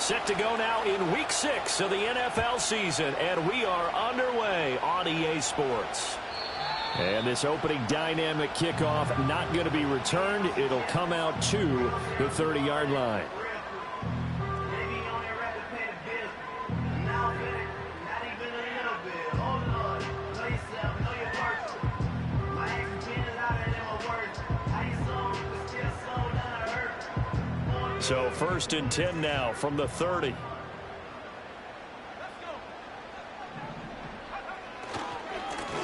Set to go now in Week 6 of the NFL season, and we are underway on EA Sports. And this opening dynamic kickoff not going to be returned. It'll come out to the 30-yard line. So 1st and 10 now from the 30.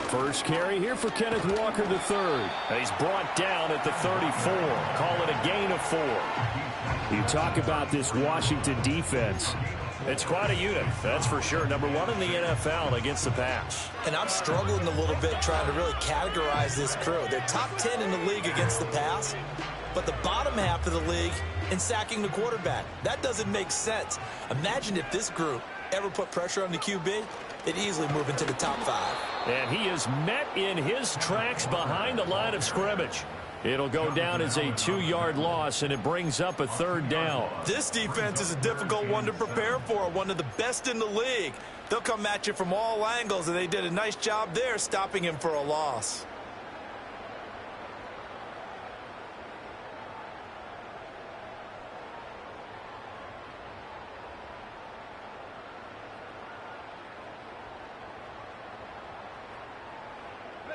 First carry here for Kenneth Walker III. He's brought down at the 34. Call it a gain of 4. You talk about this Washington defense. It's quite a unit, that's for sure. Number 1 in the NFL against the pass. And I'm struggling a little bit trying to really categorize this crew. They're top 10 in the league against the pass, but the bottom half of the league in sacking the quarterback. That doesn't make sense. Imagine if this group ever put pressure on the QB, they'd easily move into the top 5. And he is met in his tracks behind the line of scrimmage. It'll go down as a 2-yard loss, and it brings up a 3rd down. This defense is a difficult one to prepare for, one of the best in the league. They'll come at you from all angles, and they did a nice job there stopping him for a loss.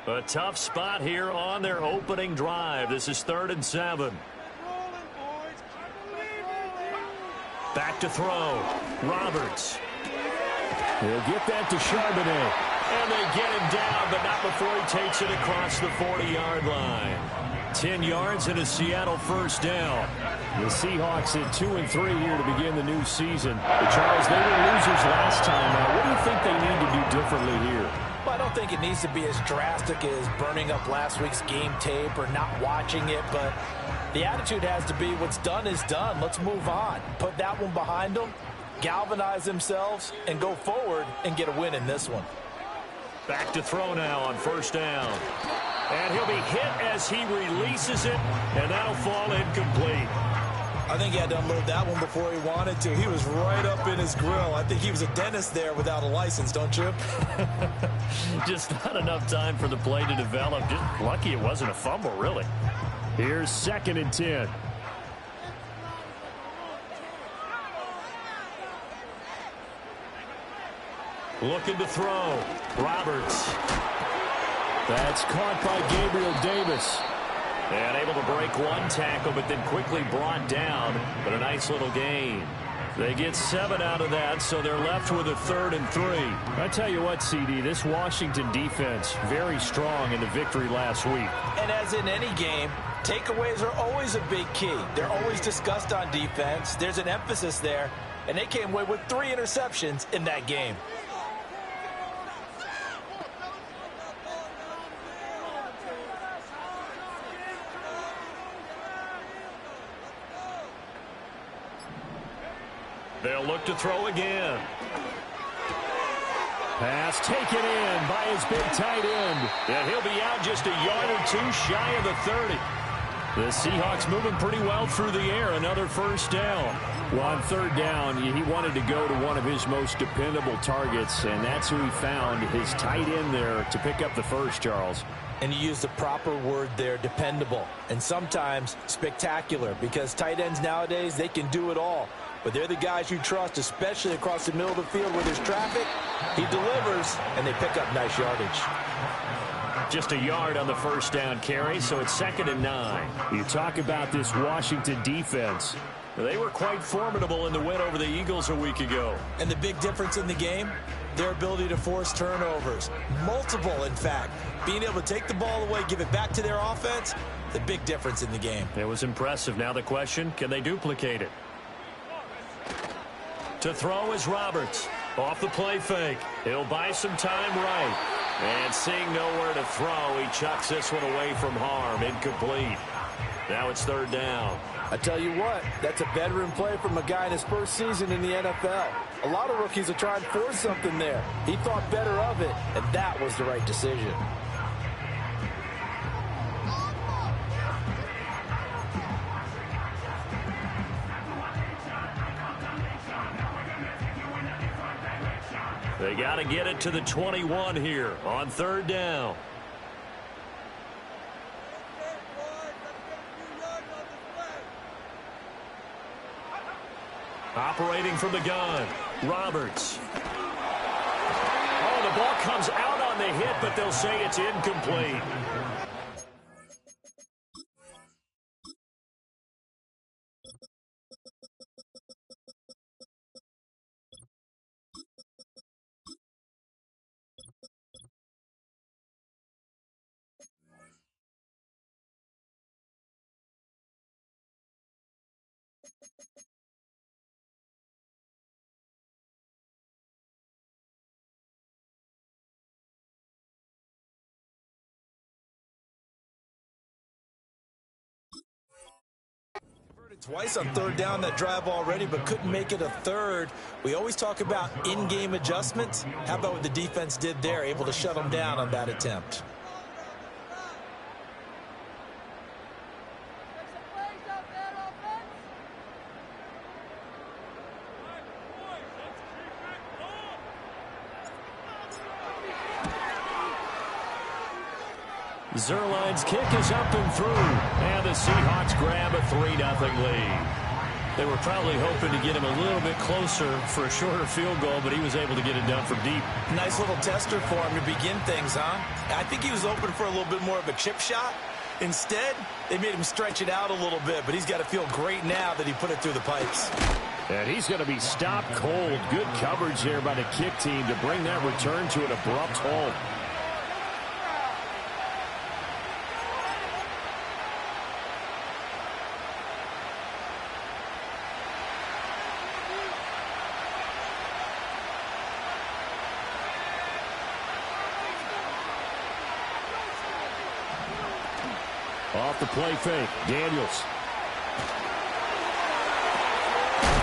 A tough spot here on their opening drive. This is 3rd and 7. Back to throw. Roberts. He'll get that to Charbonnet. And they get him down, but not before he takes it across the 40-yard line. 10 yards and a Seattle 1st down. The Seahawks at 2 and 3 here to begin the new season. But Charles, they were losers last time. What do you think they need to do differently here? Well, I don't think it needs to be as drastic as burning up last week's game tape or not watching it, but the attitude has to be what's done is done. Let's move on. Put that one behind them, galvanize themselves, and go forward and get a win in this one. Back to throw now on 1st down. And he'll be hit as he releases it, and that'll fall incomplete. I think he had to unload that one before he wanted to. He was right up in his grill. I think he was a dentist there without a license, don't you? Just not enough time for the play to develop. Just lucky it wasn't a fumble, really. Here's 2nd and 10. Looking to throw. Roberts. That's caught by Gabriel Davis. And able to break one tackle, but then quickly brought down. But a nice little gain. They get 7 out of that, so they're left with a 3rd and 3. I tell you what, CD, this Washington defense, very strong in the victory last week. And as in any game, takeaways are always a big key. They're always discussed on defense. There's an emphasis there, and they came away with 3 interceptions in that game. They'll look to throw again. Pass taken in by his big tight end. And he'll be out just a yard or 2 shy of the 30. The Seahawks moving pretty well through the air. Another 1st down. Well, on 3rd down, he wanted to go to one of his most dependable targets, and that's who he found, his tight end there, to pick up the 1st, Charles. And you use the proper word there, dependable. And sometimes spectacular, because tight ends nowadays, they can do it all. But they're the guys you trust, especially across the middle of the field where there's traffic. He delivers, and they pick up nice yardage. Just a yard on the 1st down carry, so it's 2nd and 9. You talk about this Washington defense. They were quite formidable in the win over the Eagles a week ago. And the big difference in the game, their ability to force turnovers. Multiple, in fact. Being able to take the ball away, give it back to their offense, the big difference in the game. It was impressive. Now the question, can they duplicate it? To throw is Roberts. Off the play fake. He'll buy some time right. And seeing nowhere to throw, he chucks this one away from harm. Incomplete. Now it's 3rd down. I tell you what, that's a veteran play from a guy in his 1st season in the NFL. A lot of rookies are trying to force something there. He thought better of it, and that was the right decision. They got to get it to the 21 here on third down. Operating from the gun, Roberts. Oh, the ball comes out on the hit, but they'll say it's incomplete. Twice on third down that drive already, but couldn't make it a third. We always talk about in-game adjustments. How about what the defense did there, able to shut them down on that attempt? Zerline's kick is up and through, and the Seahawks grab a 3-0 lead. They were probably hoping to get him a little bit closer for a shorter field goal, but he was able to get it done from deep. Nice little tester for him to begin things, huh? I think he was open for a little bit more of a chip shot. Instead, they made him stretch it out a little bit, but he's got to feel great now that he put it through the pipes. And he's going to be stopped cold. Good coverage there by the kick team to bring that return to an abrupt halt. Off the play fake, Daniels.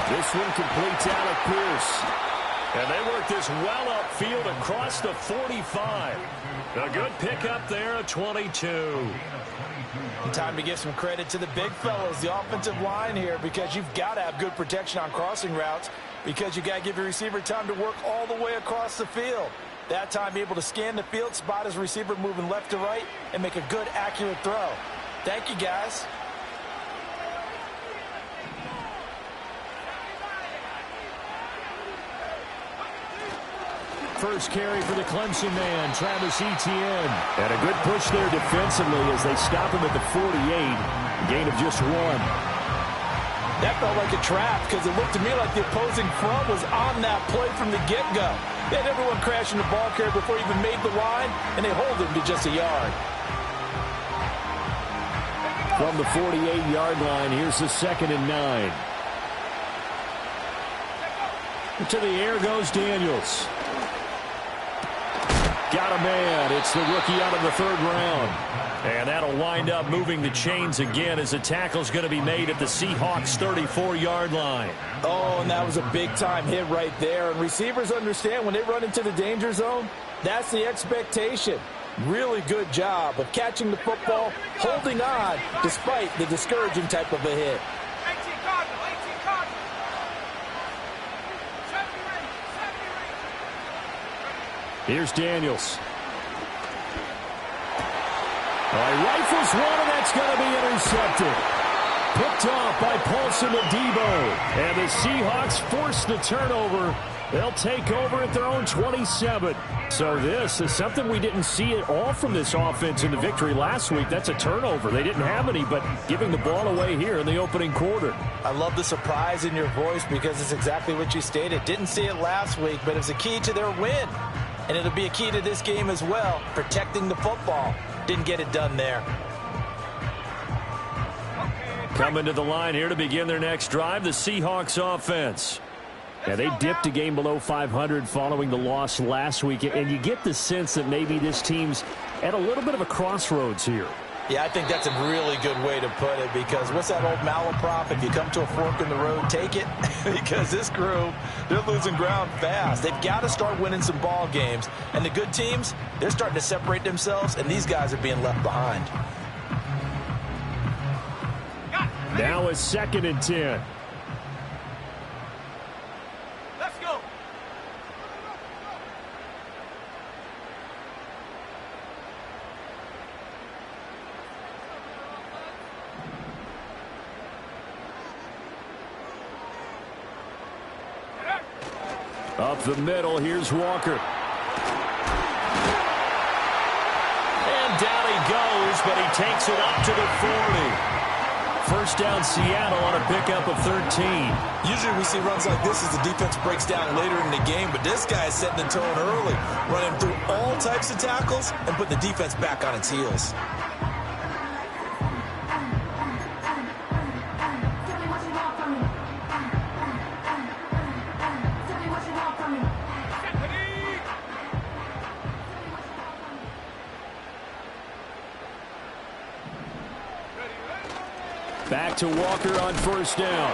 This one completes Alec Pierce. And they work this well upfield across the 45. A good pickup there at 22. Time to give some credit to the big fellas, the offensive line here, because you've got to have good protection on crossing routes, because you got to give your receiver time to work all the way across the field. That time, be able to scan the field, spot his receiver moving left to right, and make a good, accurate throw. Thank you, guys. First carry for the Clemson man, Travis Etienne. And a good push there defensively as they stop him at the 48. Gain of just 1. That felt like a trap because it looked to me like the opposing front was on that play from the get-go. They had everyone crashing the ball carrier before he even made the line, and they hold him to just a yard. From the 48-yard line, here's the 2nd and 9. To the air goes Daniels. Got a man. It's the rookie out of the 3rd round. And that'll wind up moving the chains again as the tackle's going to be made at the Seahawks' 34-yard line. Oh, and that was a big-time hit right there. And receivers understand when they run into the danger zone, that's the expectation. Really good job of catching the football, holding on, despite the discouraging type of a hit. Here's Daniels. He rifles one, and that's going to be intercepted. Picked off by Paulson Adebo. And the Seahawks force the turnover. They'll take over at their own 27. So this is something we didn't see at all from this offense in the victory last week. That's a turnover. They didn't have any, but giving the ball away here in the opening quarter. I love the surprise in your voice because it's exactly what you stated. Didn't see it last week, but it's a key to their win. And it'll be a key to this game as well, protecting the football. Didn't get it done there. Coming to the line here to begin their next drive, the Seahawks offense. Yeah, they dipped a game below 500 following the loss last week, and you get the sense that maybe this team's at a little bit of a crossroads here. Yeah, I think that's a really good way to put it, because what's that old malaprop? If you come to a fork in the road, take it. Because this crew, they're losing ground fast. They've got to start winning some ball games. And the good teams, they're starting to separate themselves, and these guys are being left behind. Now it's 2nd and 10. Up the middle, here's Walker. And down he goes, but he takes it up to the 40. First down, Seattle on a pickup of 13. Usually we see runs like this as the defense breaks down later in the game, but this guy is setting the tone early, running through all types of tackles and putting the defense back on its heels. Back to Walker on first down.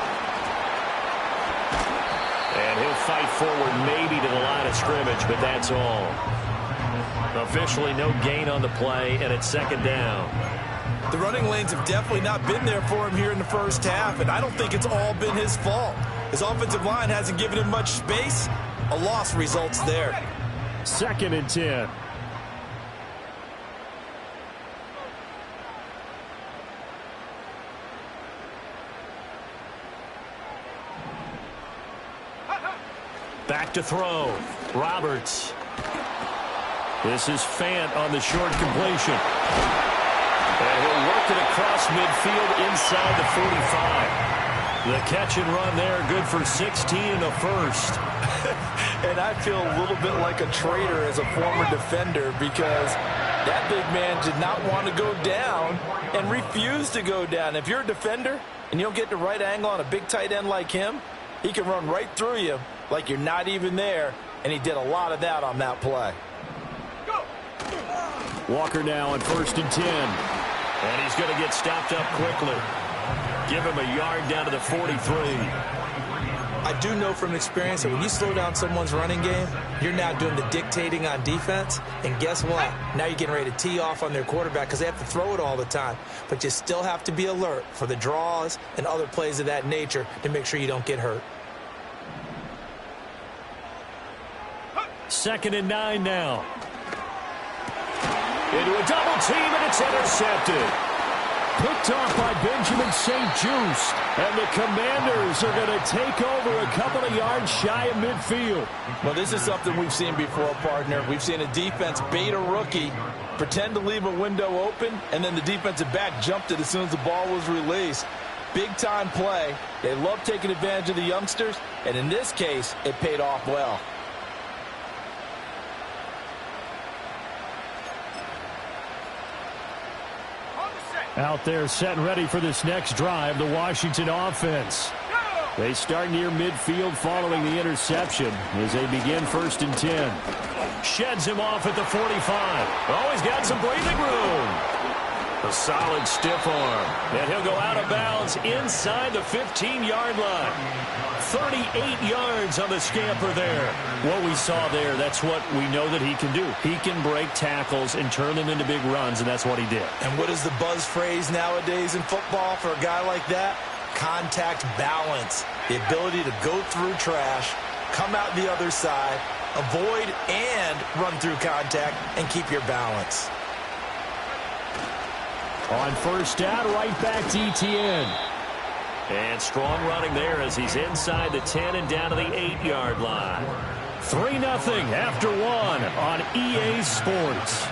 And he'll fight forward maybe to the line of scrimmage, but that's all. Officially no gain on the play, and it's second down. The running lanes have definitely not been there for him here in the first half, and I don't think it's all been his fault. His offensive line hasn't given him much space. A loss results there. 2nd and 10. Back to throw. Roberts. This is Fant on the short completion. And he'll work it across midfield inside the 45. The catch and run there, good for 16 and a first. And I feel a little bit like a traitor as a former defender because that big man did not want to go down and refused to go down. If you're a defender and you don't get the right angle on a big tight end like him, he can run right through you like you're not even there, and he did a lot of that on that play. Walker now on 1st and 10. And he's going to get stopped up quickly. Give him a yard down to the 43. I do know from experience that when you slow down someone's running game, you're now doing the dictating on defense. And guess what? Now you're getting ready to tee off on their quarterback because they have to throw it all the time. But you still have to be alert for the draws and other plays of that nature to make sure you don't get hurt. 2nd and 9 now. Into a double team, and it's intercepted. Picked off by Benjamin St-Juste. And the Commanders are going to take over a couple of yards shy of midfield. Well, this is something we've seen before, partner. We've seen a defense bait a rookie, pretend to leave a window open, and then the defensive back jumped it as soon as the ball was released. Big-time play. They love taking advantage of the youngsters, and in this case, it paid off well. Out there set and ready for this next drive, the Washington offense. They start near midfield following the interception as they begin 1st and 10. Sheds him off at the 45. Oh, he's got some breathing room. A solid stiff arm. And he'll go out of bounds inside the 15-yard line. 38 yards on the scamper there. What we saw there, that's what we know that he can do. He can break tackles and turn them into big runs, and that's what he did. And what is the buzz phrase nowadays in football for a guy like that? Contact balance. The ability to go through trash, come out the other side, avoid and run through contact, and keep your balance. On first down, right back to Etienne. And strong running there as he's inside the 10 and down to the 8-yard line. 3-0 after 1 on EA Sports.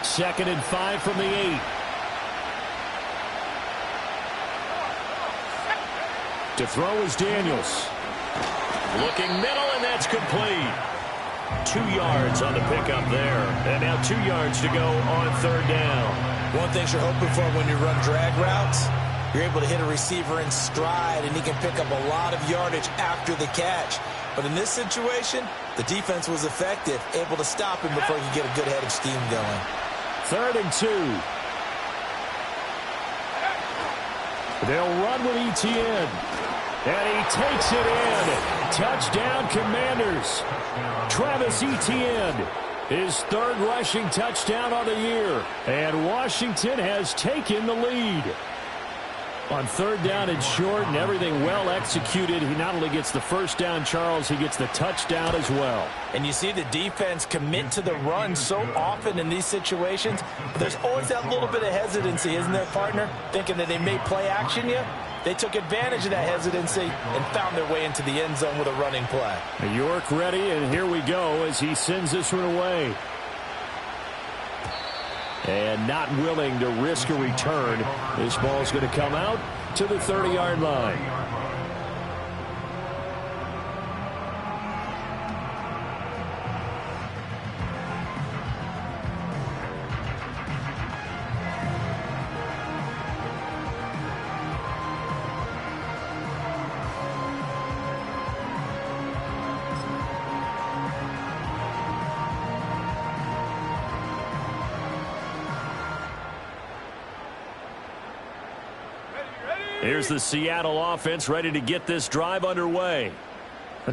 Second and 5 from the 8. To throw is Daniels. Looking middle, and that's complete. 2 yards on the pickup there. And now 2 yards to go on 3rd down. One thing you're hoping for when you run drag routes, you're able to hit a receiver in stride, and he can pick up a lot of yardage after the catch. But in this situation, the defense was effective, able to stop him before he could get a good head of steam going. 3rd and 2. They'll run with Etienne. And he takes it in. Touchdown, Commanders. Travis Etienne. His third rushing touchdown on the year. And Washington has taken the lead. On third down and short and everything well executed, he not only gets the first down, Charles, he gets the touchdown as well. And you see the defense commit to the run so often in these situations, but there's always that little bit of hesitancy, isn't there, partner? Thinking that they may play action you. They took advantage of that hesitancy and found their way into the end zone with a running play. York ready, and here we go as he sends this one away. And not willing to risk a return. This ball's going to come out to the 30-yard line. Here's the Seattle offense ready to get this drive underway.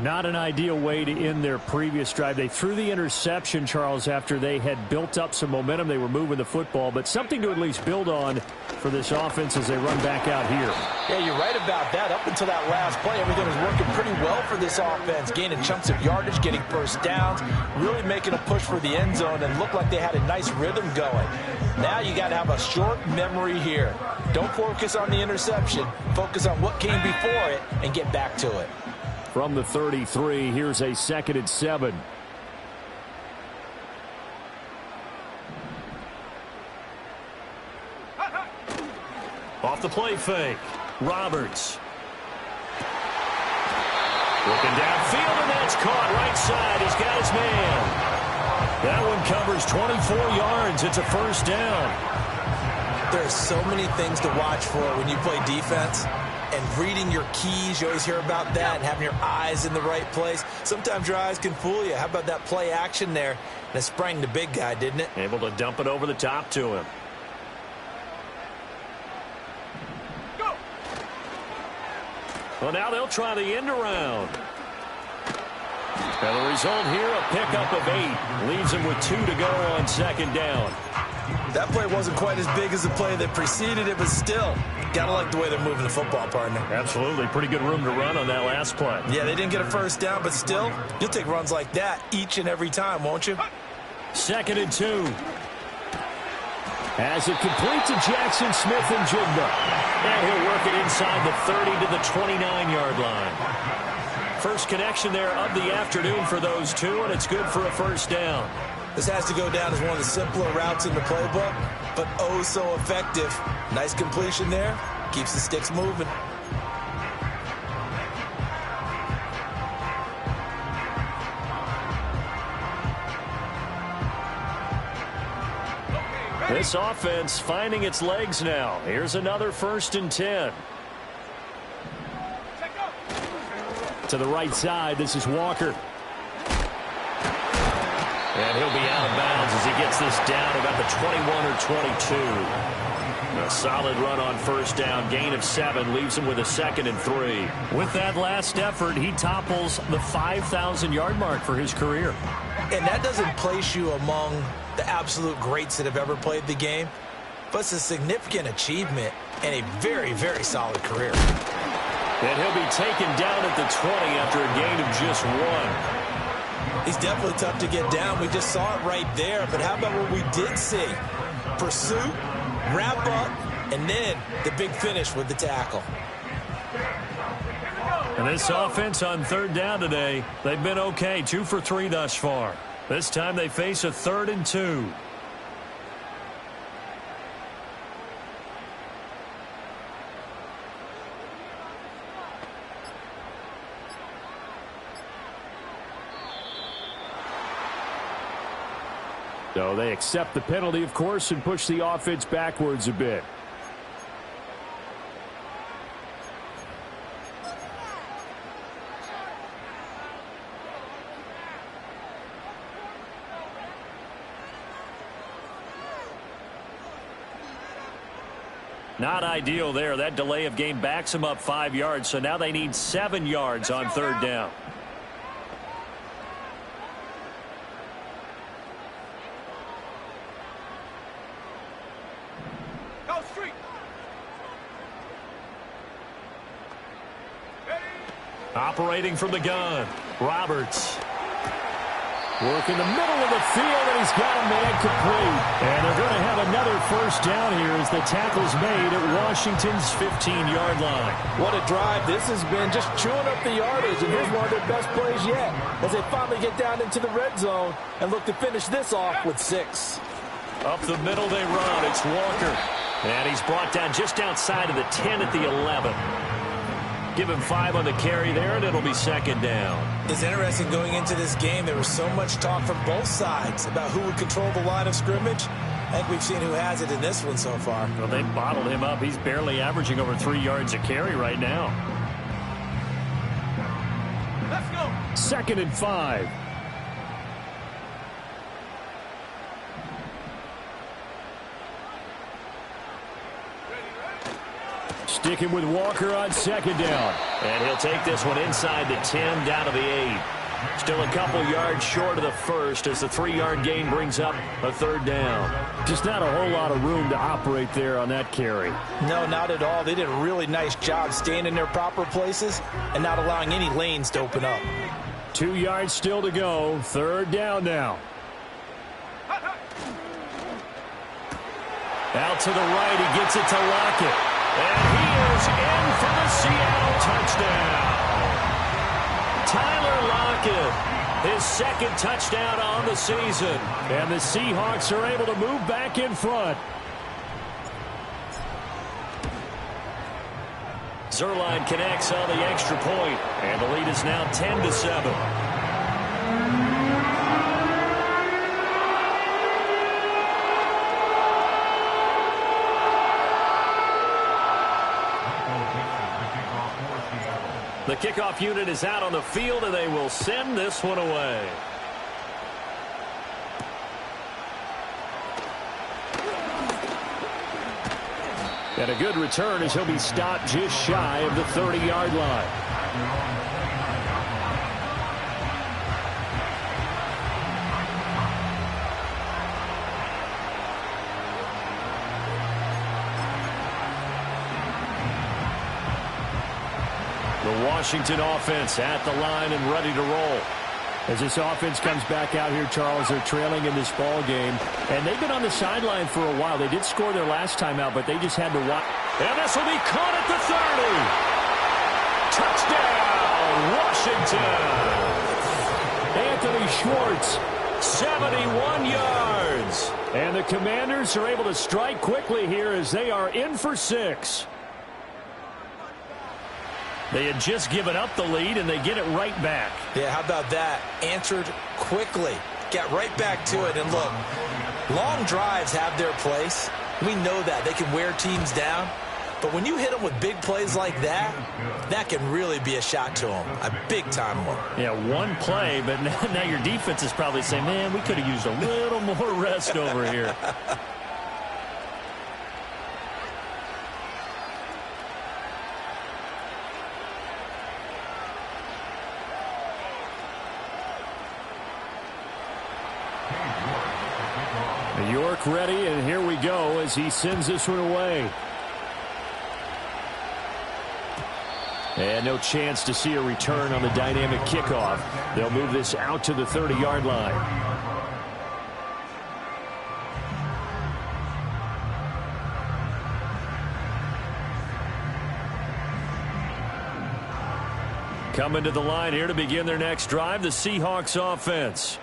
Not an ideal way to end their previous drive. They threw the interception, Charles, after they had built up some momentum. They were moving the football, but something to at least build on for this offense as they run back out here. Yeah, you're right about that. Up until that last play, everything was working pretty well for this offense, gaining chunks of yardage, getting first downs, really making a push for the end zone, and looked like they had a nice rhythm going. Now you got to have a short memory here. Don't focus on the interception. Focus on what came before it and get back to it. From the 33, here's a 2nd and 7. Off the play fake. Roberts. Looking downfield, and that's caught right side. He's got his man. That one covers 24 yards. It's a first down. There's so many things to watch for when you play defense. And reading your keys, you always hear about that, and having your eyes in the right place. Sometimes your eyes can fool you. How about that play action there? And it sprang the big guy, didn't it? Able to dump it over the top to him. Go. Well, now they'll try the end around. And the result here, a pickup of 8. Leaves him with 2 to go on 2nd down. That play wasn't quite as big as the play that preceded it, but still, gotta like the way they're moving the football, partner. Absolutely. Pretty good room to run on that last play. Yeah, they didn't get a first down, but still, you'll take runs like that each and every time, won't you? 2nd and 2. As it complete to Jackson Smith-Njigba. And he'll work it inside the 30 to the 29-yard line. First connection there of the afternoon for those two, and it's good for a first down. This has to go down as one of the simpler routes in the playbook, but oh so effective. Nice completion there. Keeps the sticks moving. This offense finding its legs now. Here's another 1st and 10. To the right side, this is Walker. And he'll be out of bounds as he gets this down about the 21 or 22. A solid run on first down. Gain of 7 leaves him with a 2nd and 3. With that last effort, he topples the 5,000-yard mark for his career. And that doesn't place you among the absolute greats that have ever played the game, but it's a significant achievement and a very, very solid career. And he'll be taken down at the 20 after a gain of just 1. He's definitely tough to get down. We just saw it right there. But how about what we did see? Pursuit, wrap up, and then the big finish with the tackle. And this offense on 3rd down today, they've been okay. 2 for 3 thus far. This time they face a 3rd and 2. So they accept the penalty, of course, and push the offense backwards a bit. Not ideal there. That delay of game backs them up 5 yards, so now they need 7 yards on 3rd down. Operating from the gun, Roberts. Work in the middle of the field, and he's got a man complete. And they're going to have another first down here as the tackle's made at Washington's 15-yard line. What a drive this has been, just chewing up the yardage. And here's one of their best plays yet as they finally get down into the red zone and look to finish this off with 6. Up the middle they run. It's Walker. And he's brought down just outside of the 10 at the 11. Give him 5 on the carry there, and it'll be second down. It's interesting going into this game. There was so much talk from both sides about who would control the line of scrimmage. I think we've seen who has it in this one so far. Well, they bottled him up. He's barely averaging over 3 yards a carry right now. Let's go. 2nd and 5. Sticking with Walker on 2nd down. And he'll take this one inside the 10 down to the 8. Still a couple yards short of the first as the 3-yard gain brings up a 3rd down. Just not a whole lot of room to operate there on that carry. No, not at all. They did a really nice job staying in their proper places and not allowing any lanes to open up. 2 yards still to go. 3rd down now. Out to the right. He gets it to Lockett. And he is in for the Seattle touchdown. Tyler Lockett, his 2nd touchdown on the season. And the Seahawks are able to move back in front. Zerline connects on the extra point, and the lead is now 10-7. The kickoff unit is out on the field, and they will send this one away. And a good return as he'll be stopped just shy of the 30-yard line. The Washington offense at the line and ready to roll. As this offense comes back out here, Charles, they're trailing in this ball game. And they've been on the sideline for a while. They did score their last time out, but they just had to watch. And this will be caught at the 30. Touchdown, Washington. Anthony Schwartz, 71 yards. And the Commanders are able to strike quickly here as they are in for 6. They had just given up the lead, and they get it right back. Yeah, how about that? Answered quickly. Got right back to it. And look, long drives have their place. We know that. They can wear teams down. But when you hit them with big plays like that, that can really be a shot to them. A big-time one. Yeah, one play, but now your defense is probably saying, man, we could have used a little more rest over here. York ready, and here we go as he sends this one away. And no chance to see a return on the dynamic kickoff. They'll move this out to the 30-yard line. Coming to the line here to begin their next drive, the Seahawks offense.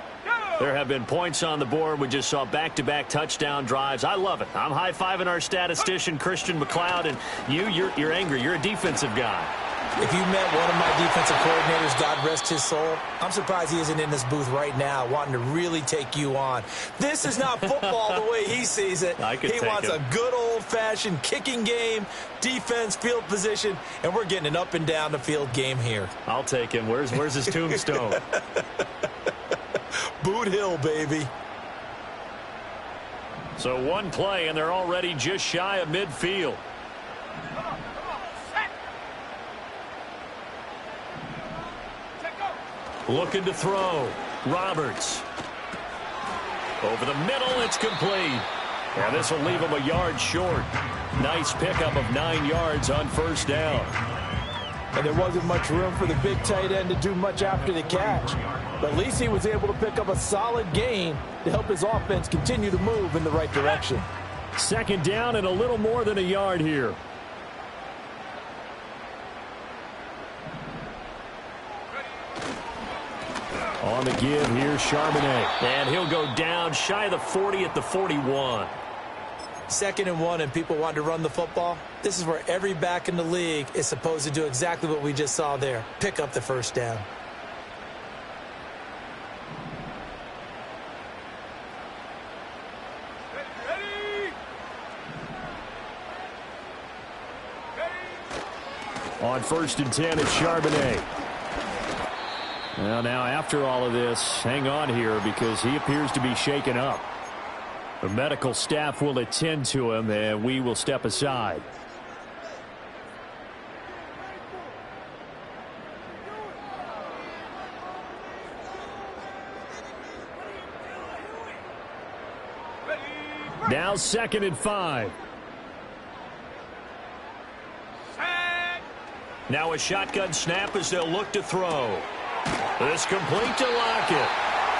There have been points on the board. We just saw back-to-back touchdown drives. I love it. I'm high-fiving our statistician, Christian McLeod, and you're angry. You're a defensive guy. If you met one of my defensive coordinators, God rest his soul, I'm surprised he isn't in this booth right now wanting to really take you on. This is not football the way he sees it. He wants a good old-fashioned kicking game, defense, field position, and we're getting an up-and-down-the-field game here. I'll take him. Where's his tombstone? Boot Hill, baby. So one play, and they're already just shy of midfield. Looking to throw. Roberts. Over the middle, it's complete. And this will leave him a yard short. Nice pickup of 9 yards on first down. And there wasn't much room for the big tight end to do much after the catch. But at least he was able to pick up a solid gain to help his offense continue to move in the right direction. Second down and a little more than a yard here. On the give, here's Charbonnet. And he'll go down shy of the 40 at the 41. 2nd and 1 and people want to run the football. This is where every back in the league is supposed to do exactly what we just saw there. Pick up the first down. On 1st and 10, it's Charbonnet. Well, now after all of this, hang on here because he appears to be shaken up. The medical staff will attend to him, and we will step aside. Now 2nd and 5. Now a shotgun snap as they'll look to throw. This complete to Lockett.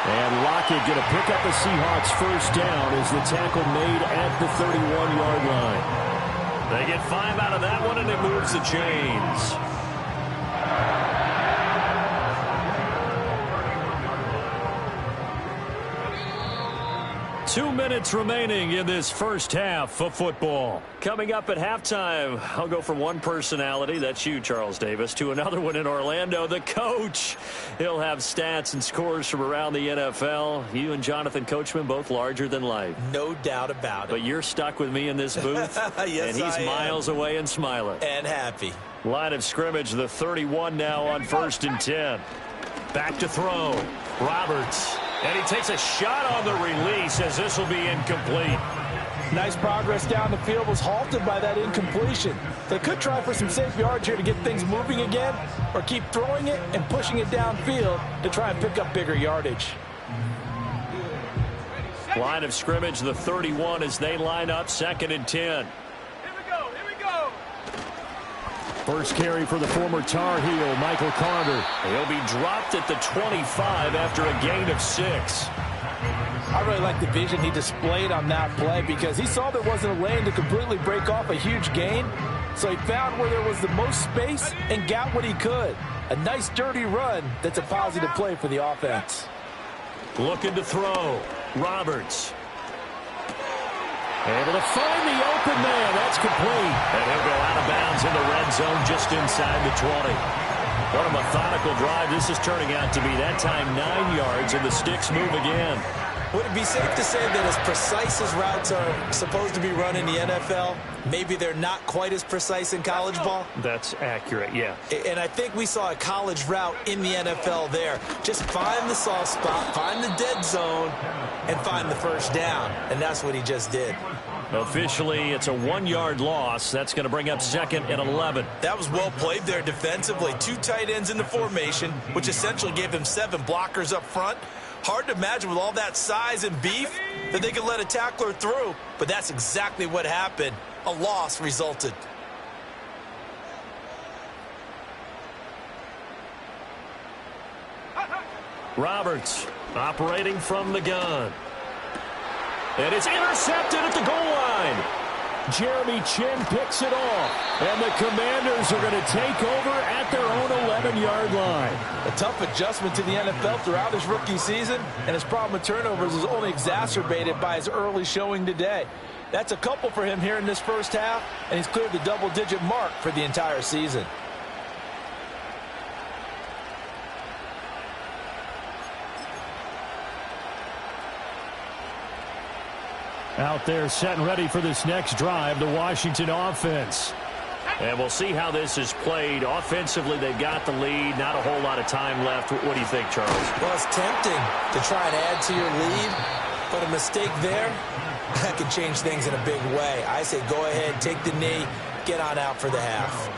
And Lockett going to pick up the Seahawks first down as the tackle made at the 31-yard line. They get 5 out of that one, and it moves the chains. 2 minutes remaining in this first half of football. Coming up at halftime, I'll go from one personality, that's you, Charles Davis, to another one in Orlando, the coach. He'll have stats and scores from around the NFL. You and Jonathan Coachman, both larger than life. No doubt about it. But you're stuck with me in this booth, yes, and he's miles away and smiling. And happy. Line of scrimmage, the 31 now on 1st and 10. Back to throw. Roberts. And he takes a shot on the release as this will be incomplete. Nice progress down the field, was halted by that incompletion. They could try for some safe yards here to get things moving again, or keep throwing it and pushing it downfield to try and pick up bigger yardage. Line of scrimmage, the 31 as they line up 2nd and 10. First carry for the former Tar Heel, Michael Carter. He'll be dropped at the 25 after a gain of 6. I really like the vision he displayed on that play because he saw there wasn't a lane to completely break off a huge gain. So he found where there was the most space and got what he could. A nice dirty run that's a positive play for the offense. Looking to throw. Roberts. Able to find the open man. That's complete. And he'll go out of bounds in the red zone just inside the 20. What a methodical drive this is turning out to be. That time 9 yards, and the sticks move again. Would it be safe to say that as precise as routes are supposed to be run in the NFL, maybe they're not quite as precise in college ball? That's accurate, yeah. And I think we saw a college route in the NFL there. Just find the soft spot, find the dead zone, and find the first down. And that's what he just did. Officially, it's a 1-yard loss. That's going to bring up 2nd and 11. That was well played there defensively. 2 tight ends in the formation, which essentially gave them 7 blockers up front. Hard to imagine with all that size and beef that they could let a tackler through, but that's exactly what happened. A loss resulted. Roberts operating from the gun. And it's intercepted at the goal line. Jeremy Chin picks it off. And the Commanders are going to take over at their own 11-yard line. A tough adjustment to the NFL throughout his rookie season, and his problem with turnovers is only exacerbated by his early showing today. That's a couple for him here in this first half, and he's cleared the double-digit mark for the entire season. Out there set and ready for this next drive, the Washington offense. And we'll see how this is played. Offensively, they've got the lead. Not a whole lot of time left. What do you think, Charles? Well, it's tempting to try and add to your lead, but a mistake there, that could change things in a big way. I say go ahead, take the knee, get on out for the half.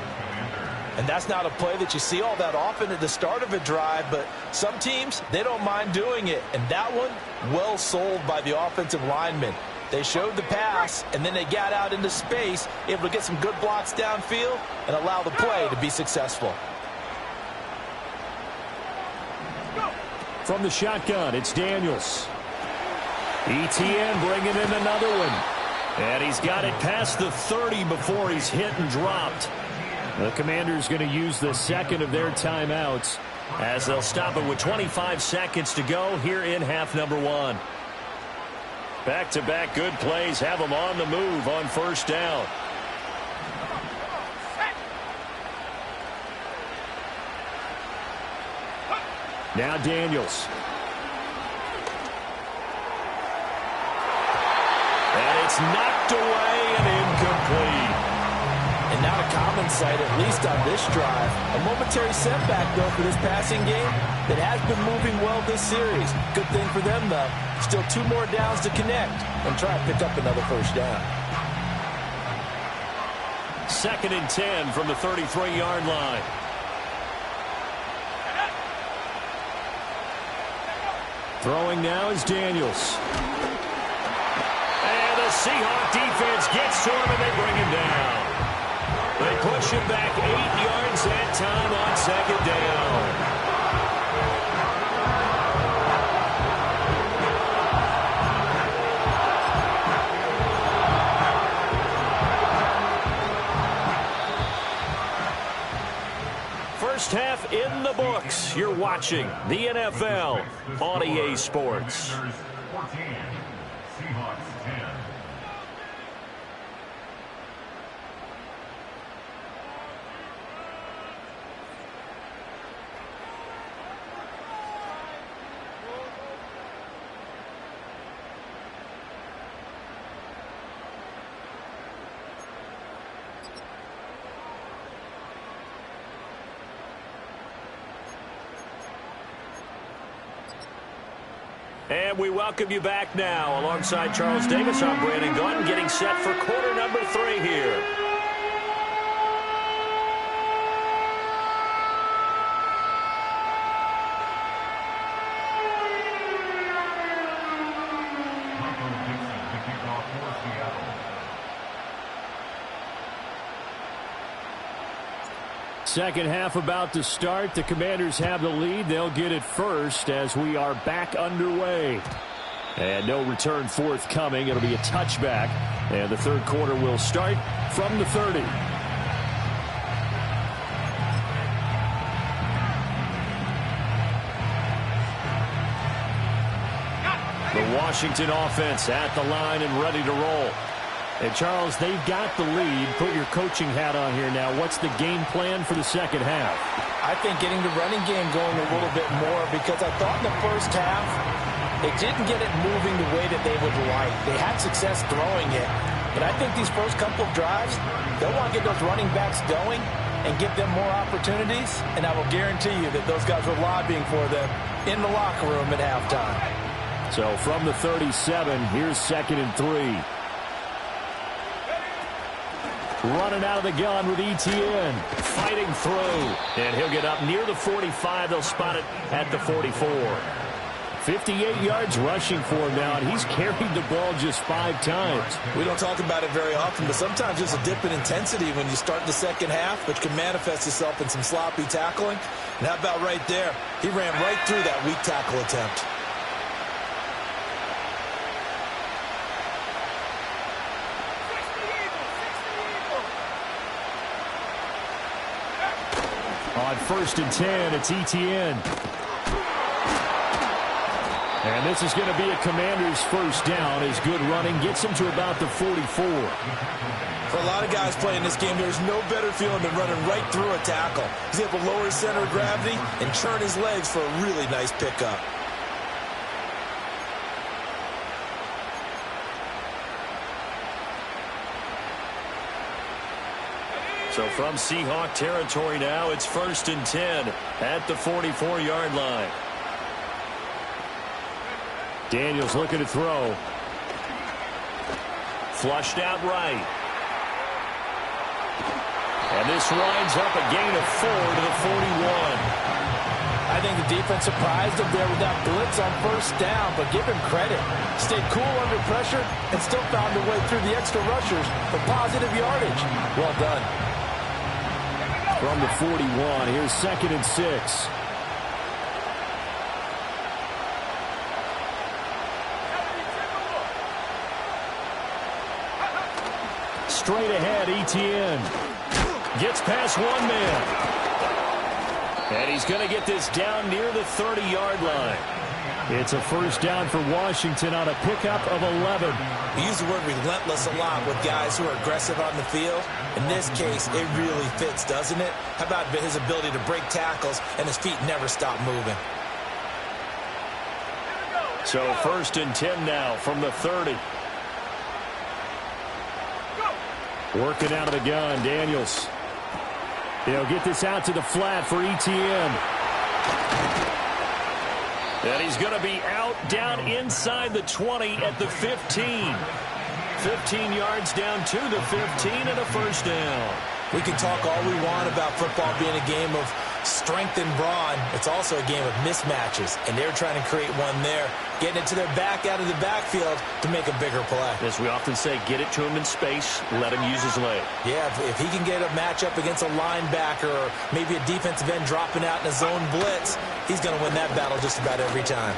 And that's not a play that you see all that often at the start of a drive, but some teams, they don't mind doing it. And that one, well sold by the offensive lineman. They showed the pass, and then they got out into space, able to get some good blocks downfield and allow the play to be successful. From the shotgun, it's Daniels. ETN bringing in another one. And he's got it past the 30 before he's hit and dropped. The Commanders going to use the second of their timeouts as they'll stop it with 25 seconds to go here in half number one. Back-to-back good plays have them on the move on first down. Now Daniels. And it's knocked away and incomplete. And not a common sight, at least on this drive. A momentary setback, though, for this passing game that has been moving well this series. Good thing for them, though. Still 2 more downs to connect and try to pick up another first down. 2nd and 10 from the 33-yard line. Throwing now is Daniels. And the Seahawk defense gets to him and they bring him down. They push him back 8 yards that time on 2nd down. First half in the books. You're watching the NFL on EA Sports. And we welcome you back now. Alongside Charles Davis, I'm Brandon Gunn, getting set for quarter number 3 here. Second half about to start. The Commanders have the lead. They'll get it first as we are back underway. And no return forthcoming. It'll be a touchback. And the third quarter will start from the 30. The Washington offense at the line and ready to roll. And, Charles, they've got the lead. Put your coaching hat on here now. What's the game plan for the second half? I think getting the running game going a little bit more because I thought in the first half they didn't get it moving the way that they would like. They had success throwing it. But I think these first couple of drives, they'll want to get those running backs going and give them more opportunities. And I will guarantee you that those guys were lobbying for them in the locker room at halftime. So from the 37, here's 2nd and 3. Running out of the gun with ETN. Fighting through. And he'll get up near the 45. They'll spot it at the 44. 58 yards rushing for him now, and he's carried the ball just 5 times. We don't talk about it very often, but sometimes there's a dip in intensity when you start the second half, which can manifest itself in some sloppy tackling. And how about right there? He ran right through that weak tackle attempt. On 1st and 10, it's ETN. And this is going to be a Commander's first down as good running gets him to about the 44. For a lot of guys playing this game, there's no better feeling than running right through a tackle. He's able to lower his center of gravity and churn his legs for a really nice pickup. So from Seahawk territory now, it's 1st and 10 at the 44-yard line. Daniels looking to throw. Flushed out right. And this winds up a gain of 4 to the 41. I think the defense surprised him there with that blitz on first down, but give him credit. Stayed cool under pressure and still found a way through the extra rushers for positive yardage. Well done. From the 41, here's 2nd and 6. Straight ahead, Etienne. Gets past one man. And he's going to get this down near the 30-yard line. It's a first down for Washington on a pickup of 11. We use the word relentless a lot with guys who are aggressive on the field. In this case, it really fits, doesn't it? How about his ability to break tackles and his feet never stop moving? So 1st and 10 now from the 30. Working out of the gun, Daniels. They'll get this out to the flat for Etienne. And he's going to be out down inside the 20 at the 15. 15 yards down to the 15 and a first down. We can talk all we want about football being a game of strength and brawn. It's also a game of mismatches, and they're trying to create one there, getting it to their back out of the backfield to make a bigger play. As we often say, get it to him in space, let him use his leg. Yeah, if he can get a matchup against a linebacker or maybe a defensive end dropping out in a zone blitz, he's going to win that battle just about every time.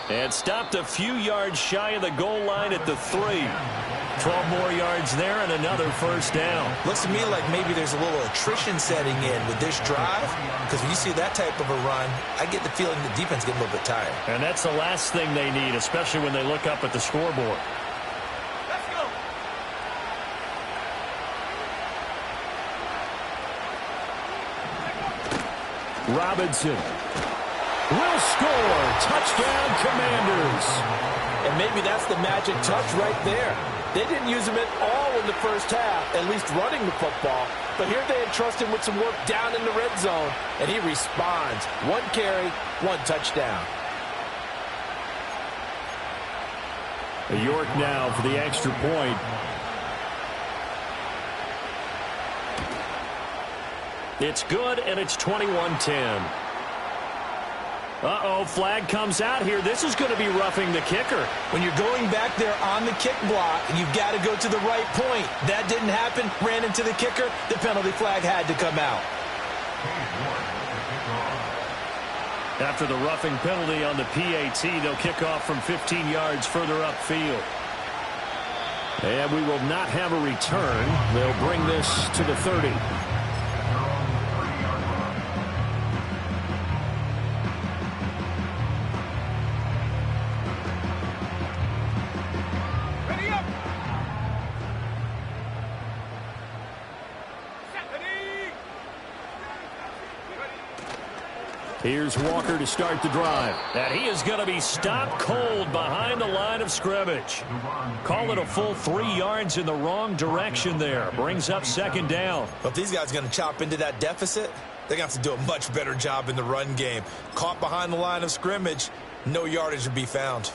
And stopped a few yards shy of the goal line at the 3. 12 more yards there and another first down. Looks to me like maybe there's a little attrition setting in with this drive, because when you see that type of a run, I get the feeling the defense get a little bit tired. And that's the last thing they need, especially when they look up at the scoreboard. Let's go. Robinson will score. Touchdown, Commanders. And maybe that's the magic touch right there. They didn't use him at all in the first half, at least running the football. But here they entrust him with some work down in the red zone, and he responds. 1 carry, 1 touchdown. York now for the extra point. It's good, and it's 21-10. Uh-oh, flag comes out here. This is going to be roughing the kicker. When you're going back there on the kick block, you've got to go to the right point. That didn't happen, ran into the kicker. The penalty flag had to come out. After the roughing penalty on the PAT, they'll kick off from 15 yards further upfield. And we will not have a return. They'll bring this to the 30. Here's Walker to start the drive. And he is going to be stopped cold behind the line of scrimmage. Call it a full 3 yards in the wrong direction there. Brings up 2nd down. But if these guys are going to chop into that deficit, they're going to have to do a much better job in the run game. Caught behind the line of scrimmage, no yardage to be found.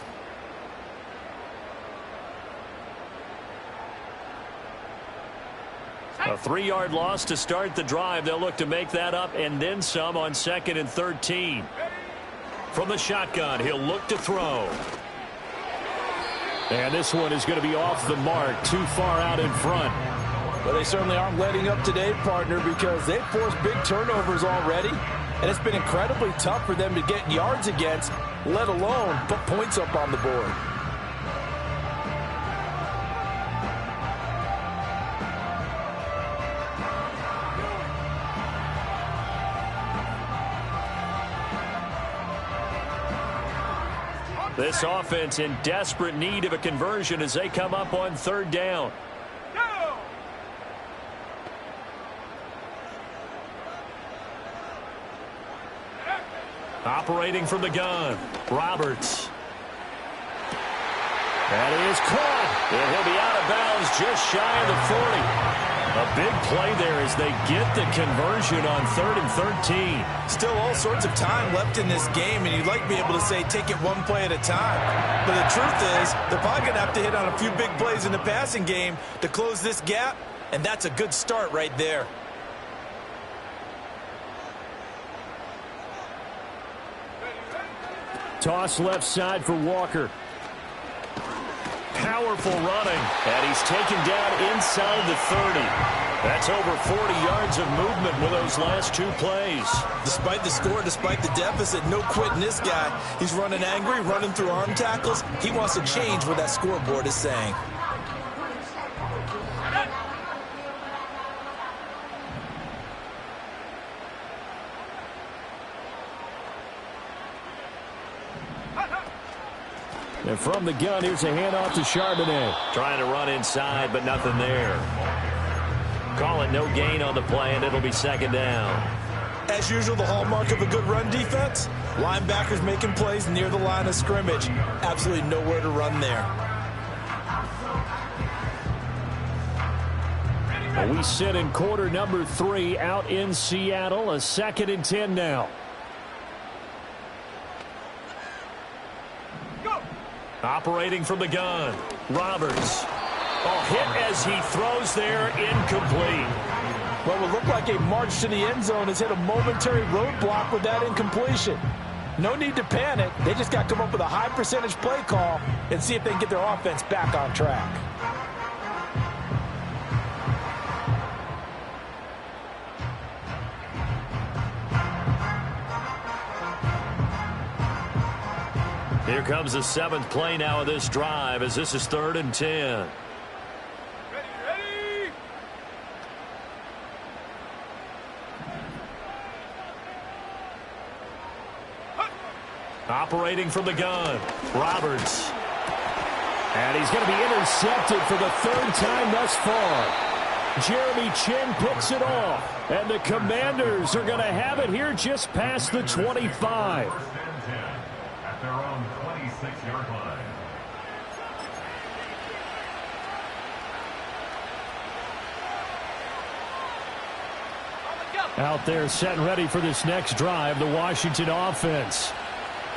A 3-yard loss to start the drive. They'll look to make that up and then some on 2nd and 13. From the shotgun, he'll look to throw. And this one is going to be off the mark, too far out in front. Well, they certainly aren't letting up today, partner, because they've forced big turnovers already. And it's been incredibly tough for them to get yards against, let alone put points up on the board. This offense in desperate need of a conversion as they come up on 3rd down. Operating from the gun, Roberts. That is caught. And he'll be out of bounds just shy of the 40. A big play there as they get the conversion on 3rd and 13. Still all sorts of time left in this game, and you'd like to be able to say take it one play at a time. But the truth is, they're probably going to have to hit on a few big plays in the passing game to close this gap, and that's a good start right there. Toss left side for Walker. Powerful running, and he's taken down inside the 30. That's over 40 yards of movement with those last two plays. Despite the score, despite the deficit, no quitting this guy. He's running angry, running through arm tackles. He wants to change what that scoreboard is saying. And from the gun, here's a handoff to Charbonnet. Trying to run inside, but nothing there. Call it no gain on the play, and it'll be second down. As usual, the hallmark of a good run defense, linebackers making plays near the line of scrimmage. Absolutely nowhere to run there. And we sit in quarter number 3 out in Seattle. A 2nd and 10 now. Operating from the gun, Roberts. Oh, hit as he throws there, incomplete. What would look like a march to the end zone has hit a momentary roadblock with that incompletion. No need to panic. They just got to come up with a high percentage play call and see if they can get their offense back on track. Here comes the 7th play now of this drive as this is 3rd and 10. Ready. Operating from the gun, Roberts. And he's going to be intercepted for the 3rd time thus far. Jeremy Chin picks it off. And the Commanders are going to have it here just past the 25. At their own 26-yard line. Out there set and ready for this next drive, the Washington offense.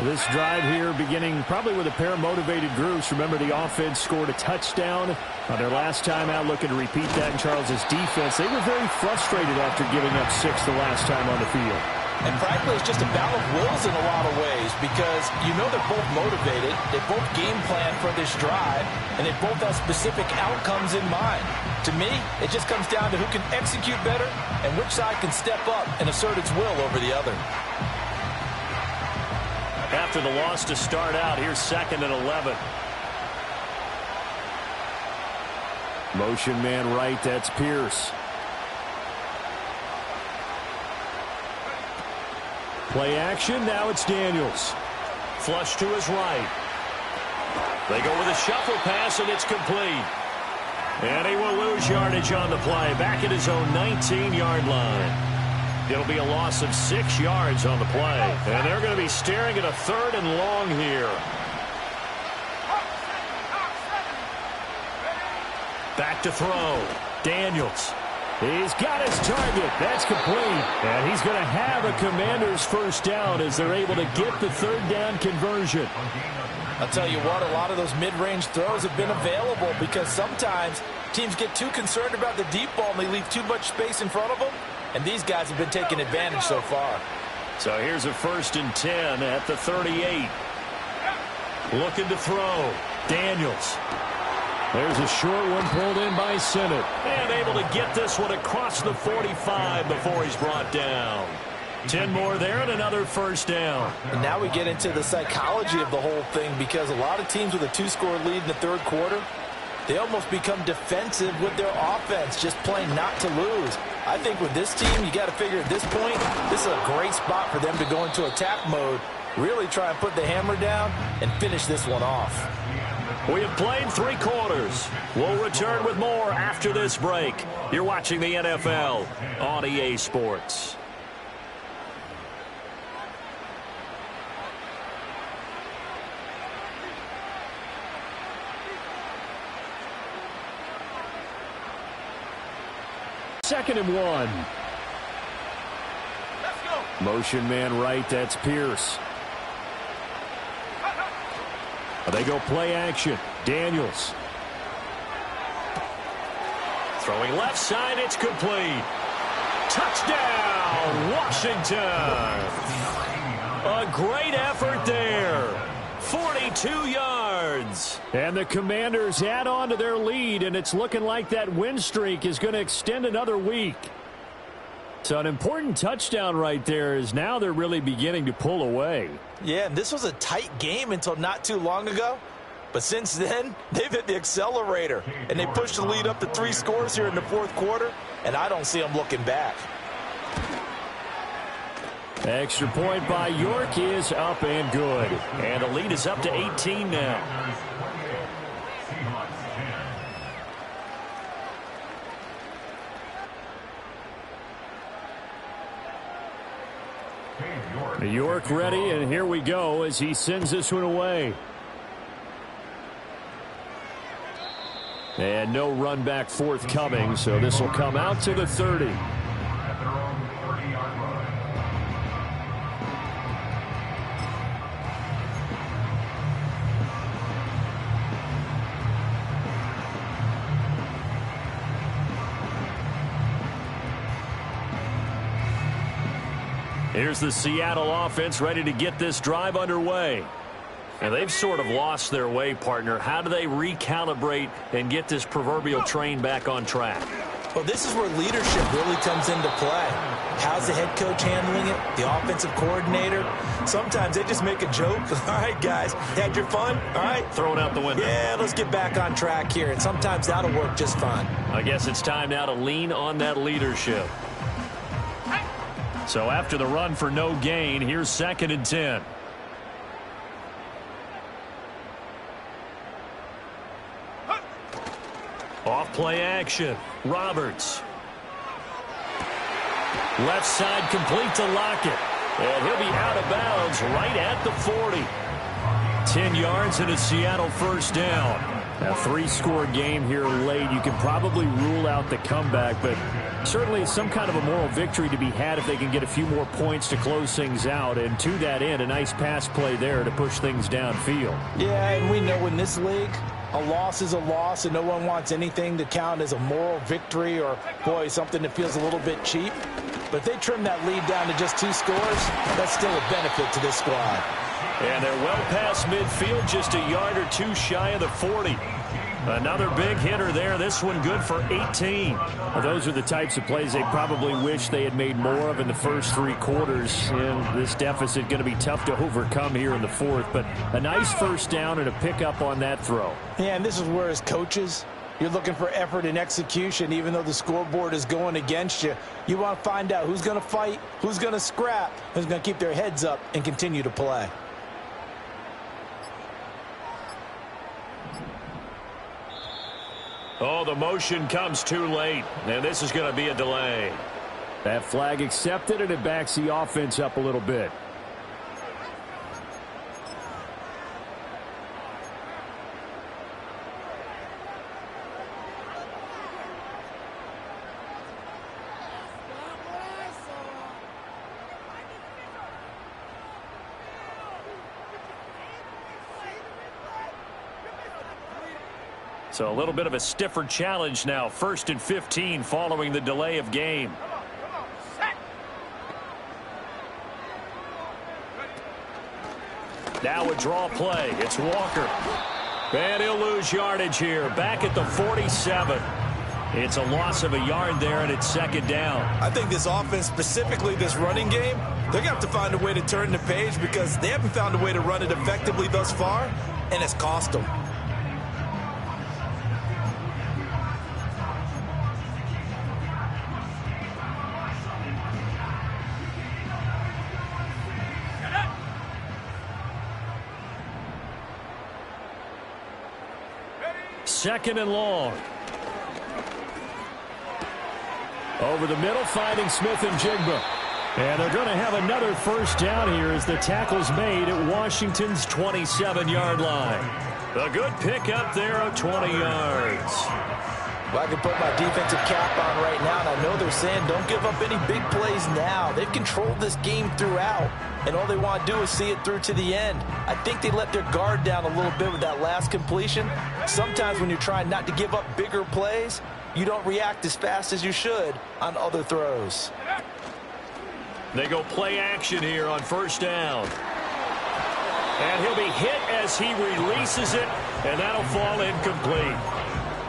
This drive here beginning probably with a pair of motivated groups. Remember, the offense scored a touchdown on their last time out, looking to repeat that in Charles's defense. They were very frustrated after giving up 6 the last time on the field. And frankly, it's just a battle of wills in a lot of ways because you know they're both motivated, they both game plan for this drive, and they both have specific outcomes in mind. To me, it just comes down to who can execute better and which side can step up and assert its will over the other. After the loss to start out, here's 2nd and 11. Motion man right, that's Pierce. Play action, now it's Daniels. Flush to his right. They go with a shuffle pass, and it's complete. And he will lose yardage on the play, back at his own 19-yard line. It'll be a loss of 6 yards on the play. And they're going to be staring at a 3rd and long here. Back to throw. Daniels. He's got his target. That's complete. And he's going to have a Commanders first down as they're able to get the 3rd down conversion. I'll tell you what, a lot of those mid-range throws have been available because sometimes teams get too concerned about the deep ball and they leave too much space in front of them. And these guys have been taking advantage so far. So here's a 1st and 10 at the 38. Looking to throw. Daniels. There's a short one pulled in by Sennett. And able to get this one across the 45 before he's brought down. 10 more there and another first down. And now we get into the psychology of the whole thing because a lot of teams with a 2-score lead in the 3rd quarter, they almost become defensive with their offense, just playing not to lose. I think with this team, you got to figure at this point, this is a great spot for them to go into attack mode, really try and put the hammer down and finish this one off. We have played 3 quarters. We'll return with more after this break. You're watching the NFL on EA Sports. Second and 1. Let's go. Motion man right, that's Pierce. They go play action. Daniels. Throwing left side, it's complete. Touchdown, Washington. A great effort there. 42 yards. And the Commanders add on to their lead, and it's looking like that win streak is going to extend another week. So an important touchdown right there is now they're really beginning to pull away. Yeah, and this was a tight game until not too long ago. But since then, they've hit the accelerator, and they pushed the lead up to 3 scores here in the fourth quarter, and I don't see them looking back. Extra point by York is up and good. And the lead is up to 18 now. York ready, and here we go as he sends this one away. And no run back forthcoming, so this will come out to the 30. At their own 30-yard line. Here's the Seattle offense ready to get this drive underway. And they've sort of lost their way, partner. How do they recalibrate and get this proverbial train back on track? Well, this is where leadership really comes into play. How's the head coach handling it? The offensive coordinator? Sometimes they just make a joke. All right, guys, had your fun? All right. Throw it out the window. Yeah, let's get back on track here. And sometimes that'll work just fine. I guess it's time now to lean on that leadership. So after the run for no gain, here's 2nd and 10. Off play action. Roberts. Left side complete to Lockett. And he'll be out of bounds right at the 40. 10 yards and a Seattle first down. A 3-score game here late. You can probably rule out the comeback, but certainly some kind of a moral victory to be had if they can get a few more points to close things out. And to that end, a nice pass play there to push things downfield. Yeah, and we know in this league, a loss is a loss, and no one wants anything to count as a moral victory or, boy, something that feels a little bit cheap. But if they trim that lead down to just 2 scores, that's still a benefit to this squad. And they're well past midfield, just a yard or 2 shy of the 40. Another big hitter there. This one good for 18. Well, those are the types of plays they probably wish they had made more of in the first 3 quarters. And this deficit going to be tough to overcome here in the fourth. But a nice first down and a pickup on that throw. Yeah, and this is where as coaches, you're looking for effort and execution. Even though the scoreboard is going against you, you want to find out who's going to fight, who's going to scrap, who's going to keep their heads up and continue to play. Oh, the motion comes too late, and this is going to be a delay. That flag accepted, and it backs the offense up a little bit. So a little bit of a stiffer challenge now. 1st and 15 following the delay of game. Now a draw play. It's Walker. And he'll lose yardage here. Back at the 47. It's a loss of a yard there, and it's 2nd down. I think this offense, specifically this running game, they're going to have to find a way to turn the page because they haven't found a way to run it effectively thus far, and it's cost them. Second and long. Over the middle, finding Smith and Jigba. And they're going to have another first down here as the tackle's made at Washington's 27-yard line. A good pickup there of 20 yards. Well, I can put my defensive cap on right now, and I know they're saying don't give up any big plays now. They've controlled this game throughout, and all they want to do is see it through to the end. I think they let their guard down a little bit with that last completion. Sometimes when you're trying not to give up bigger plays, you don't react as fast as you should on other throws. They go play action here on first down. And he'll be hit as he releases it, and that'll fall incomplete.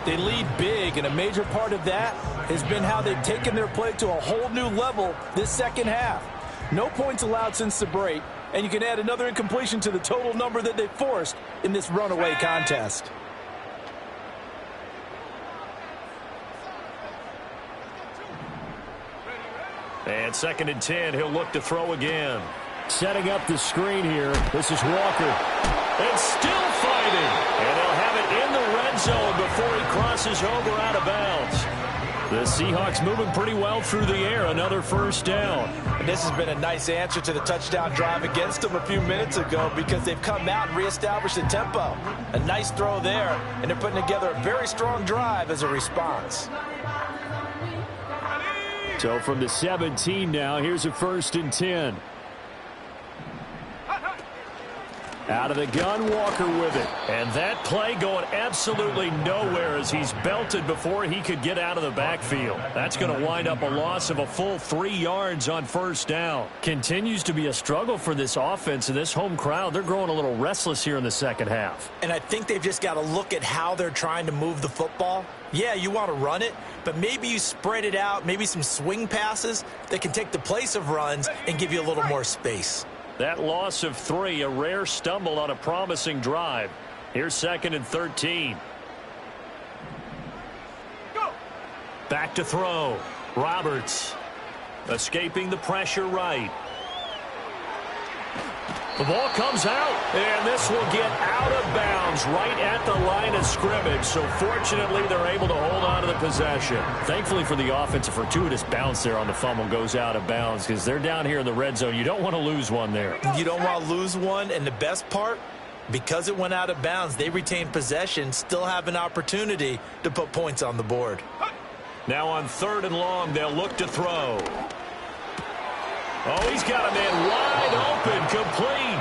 They lead big, and a major part of that has been how they've taken their play to a whole new level this second half. No points allowed since the break, and you can add another incompletion to the total number that they forced in this runaway contest. And 2nd and 10, he'll look to throw again. Setting up the screen here. This is Walker. And still fighting. And they'll have it in the red zone before he crosses over out of bounds. The Seahawks moving pretty well through the air. Another first down. And this has been a nice answer to the touchdown drive against them a few minutes ago because they've come out and reestablished the tempo. A nice throw there, and they're putting together a very strong drive as a response. So from the 17 now, here's a 1st and 10. Out of the gun, Walker with it. And that play going absolutely nowhere as he's belted before he could get out of the backfield. That's going to wind up a loss of a full 3 yards on 1st down. Continues to be a struggle for this offense and this home crowd. They're growing a little restless here in the second half. And I think they've just got to look at how they're trying to move the football. Yeah, you want to run it, but maybe you spread it out, maybe some swing passes that can take the place of runs and give you a little more space. That loss of 3, a rare stumble on a promising drive. Here's 2nd and 13. Back to throw. Roberts escaping the pressure right. The ball comes out, and this will get out of bounds right at the line of scrimmage. So fortunately, they're able to hold on to the possession. Thankfully for the offense, a fortuitous bounce there on the fumble goes out of bounds because they're down here in the red zone. You don't want to lose one there. You don't want to lose one, and the best part, because it went out of bounds, they retain possession, still have an opportunity to put points on the board. Now on 3rd and long, they'll look to throw. Oh, he's got a man wide open, complete.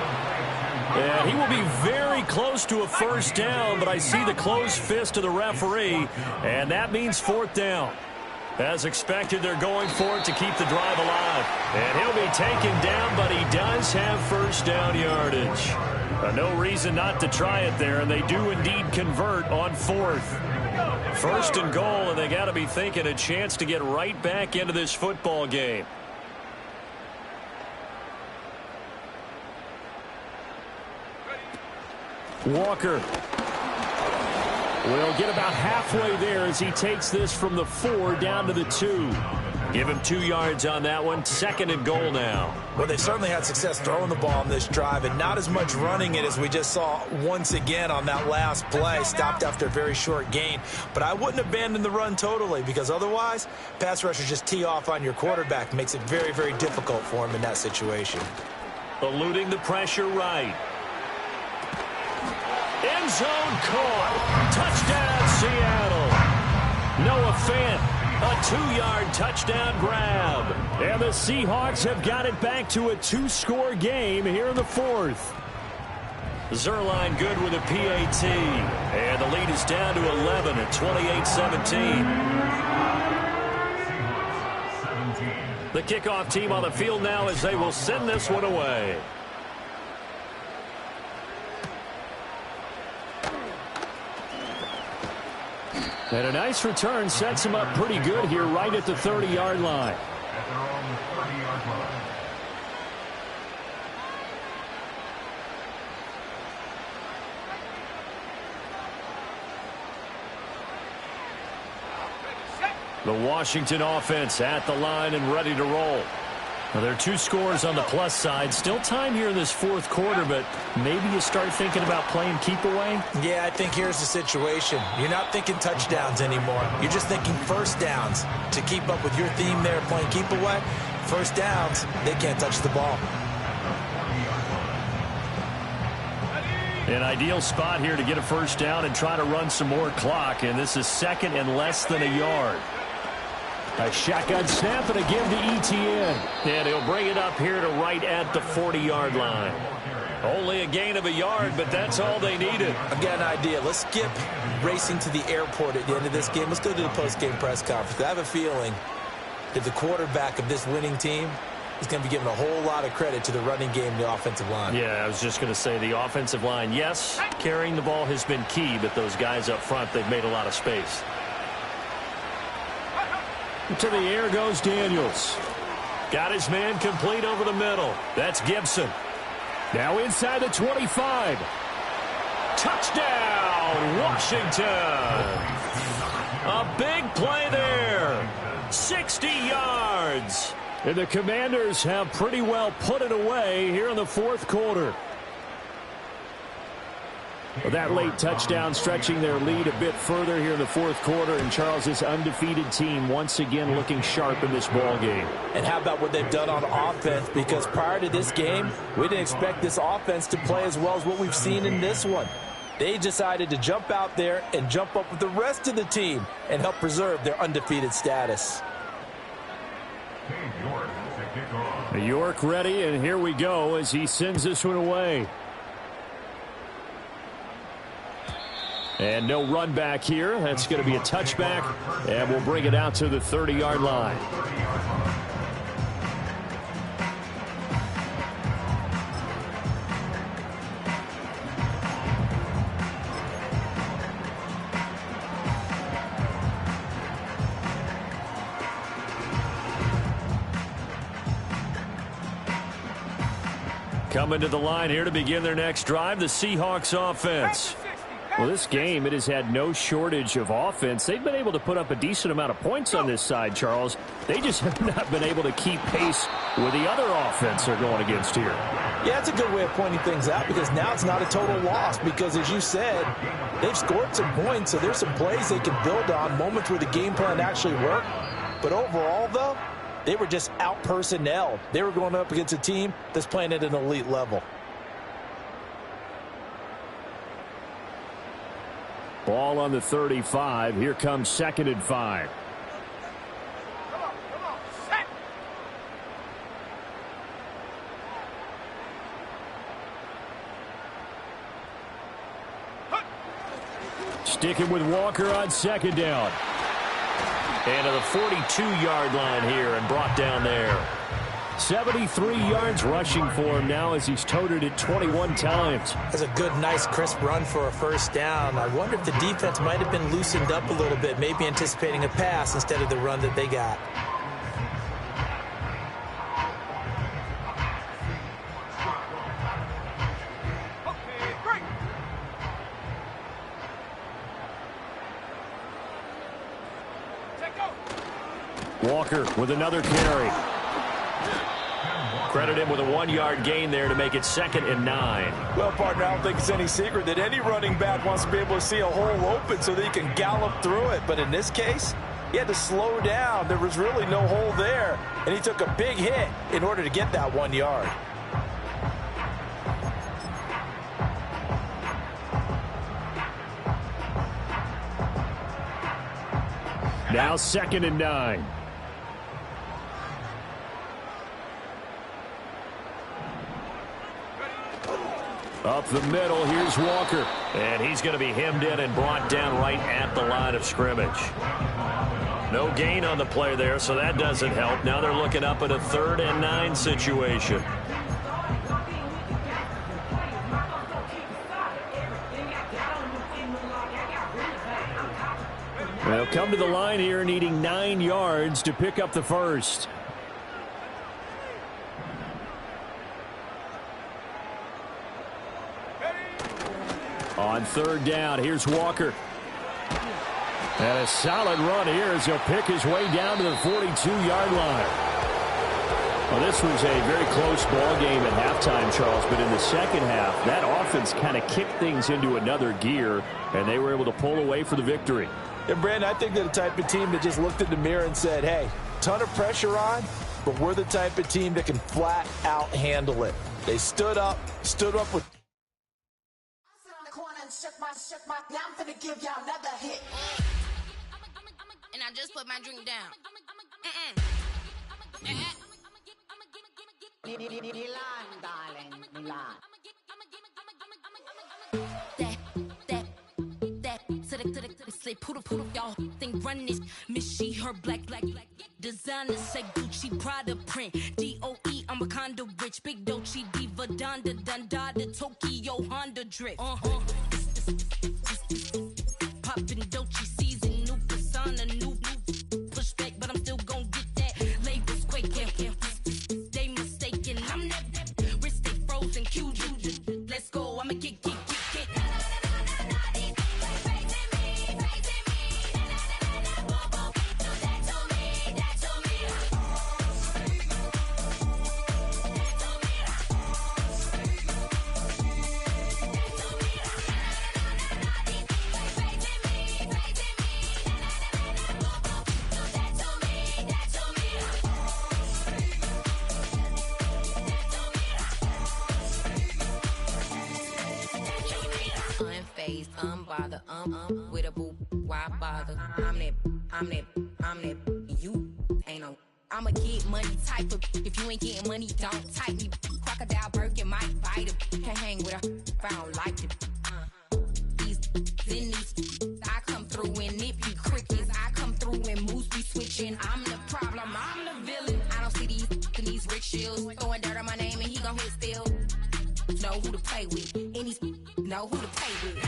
And he will be very close to a 1st down, but I see the closed fist of the referee, and that means 4th down. As expected, they're going for it to keep the drive alive. And he'll be taken down, but he does have 1st down yardage. No reason not to try it there, and they do indeed convert on 4th. 1st and goal, and they got to be thinking a chance to get right back into this football game. Walker will get about halfway there as he takes this from the 4 down to the 2. Give him 2 yards on that one. 2nd and goal now. Well, they certainly had success throwing the ball on this drive and not as much running it as we just saw once again on that last play. Stopped after a very short gain. But I wouldn't abandon the run totally because otherwise, pass rushers just tee off on your quarterback. Makes it very, very difficult for him in that situation. Eluding the pressure right. End zone caught. Touchdown, Seattle. Noah Fant, a 2-yard touchdown grab. And the Seahawks have got it back to a 2-score game here in the 4th. Zerline good with a PAT. And the lead is down to 11 at 28-17. The kickoff team on the field now as they will send this one away. And a nice return sets him up pretty good here right at the 30-yard line. At their own 30-yard line. The Washington offense at the line and ready to roll. Now, there are 2 scores on the plus side. Still time here in this 4th quarter, but maybe you start thinking about playing keep away? Yeah, I think here's the situation. You're not thinking touchdowns anymore. You're just thinking 1st downs. To keep up with your theme there, playing keep away, 1st downs, they can't touch the ball. An ideal spot here to get a 1st down and try to run some more clock, and this is 2nd and less than a yard. A shotgun snap and a give to Etienne. And he'll bring it up here to right at the 40-yard line. Only a gain of a yard, but that's all they needed. I've got an idea. Let's skip racing to the airport at the end of this game. Let's go to the post-game press conference. I have a feeling that the quarterback of this winning team is going to be given a whole lot of credit to the running game and the offensive line. Yeah, I was just going to say the offensive line, yes, carrying the ball has been key, but those guys up front, they've made a lot of space. To the air goes Daniels. Got his man complete over the middle. That's Gibson. Now inside the 25. Touchdown, Washington. A big play there. 60 yards. And the Commanders have pretty well put it away here in the fourth quarter. Well, that late touchdown stretching their lead a bit further here in the fourth quarter. And Charles, this undefeated team once again looking sharp in this ball game. And how about what they've done on offense? Because prior to this game, we didn't expect this offense to play as well as what we've seen in this one. They decided to jump out there and jump up with the rest of the team and help preserve their undefeated status. York ready, and here we go as he sends this one away. And no run back here. That's going to be a touchback, and we'll bring it out to the 30-yard line. Coming to the line here to begin their next drive, the Seahawks offense. Well, this game, it has had no shortage of offense. They've been able to put up a decent amount of points on this side, Charles. They just have not been able to keep pace with the other offense they're going against here. Yeah, it's a good way of pointing things out because now it's not a total loss because, as you said, they've scored some points, so there's some plays they can build on, moments where the game plan actually worked. But overall, though, they were just out-personnel. They were going up against a team that's playing at an elite level. Ball on the 35. Here comes 2nd and 5. Sticking with Walker on 2nd down. And to the 42-yard line here and brought down there. 73 yards rushing for him now as he's toted it 21 times. That's a good, nice, crisp run for a first down. I wonder if the defense might have been loosened up a little bit, maybe anticipating a pass instead of the run that they got. Walker with another carry. Credit him with a 1-yard gain there to make it 2nd and 9. Well, partner, I don't think it's any secret that any running back wants to be able to see a hole open so they can gallop through it. But in this case, he had to slow down. There was really no hole there, and he took a big hit in order to get that 1 yard. Now 2nd and 9. Up the middle, here's Walker. And he's going to be hemmed in and brought down right at the line of scrimmage. No gain on the play there, so that doesn't help. Now they're looking up at a 3rd and 9 situation. They'll come to the line here needing 9 yards to pick up the first. On 3rd down, here's Walker. And a solid run here as he'll pick his way down to the 42-yard line. Well, this was a very close ball game at halftime, Charles, but in the second half, that offense kind of kicked things into another gear, and they were able to pull away for the victory. And, Brandon, I think they're the type of team that just looked in the mirror and said, hey, ton of pressure on, but we're the type of team that can flat out handle it. They stood up with. Now I'm gonna give y'all another hit. And I just put my drink down. Milan, darling, Milan. To the say poodle, y'all think run this. Miss she her black designer say Gucci Prada print. DOE I'm a condo rich, big Dolce diva, Donda, the Tokyo Honda drift. Poppin' Dolce season, new persona, new pushback, but I'm still gon' get that. Labels quaking, they mistaken. I'm that wrist stay frozen, cute. Let's go, I'ma kick. Unfazed, unbothered, with a boo, why bother? I'm that, you ain't no. I'm a get money type of, if you ain't getting money, don't type me. Crocodile Birkin might bite it. Can't hang with her if I don't like it. These, I come through and nip you crickets. I come through and moves be switching. I'm the problem, I'm the villain. I don't see these rickshaws throwing dirt on my name and he gon' hit still. Know who to play with, and these know who to play with.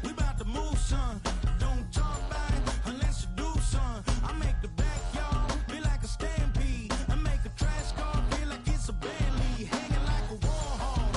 We about to move, son.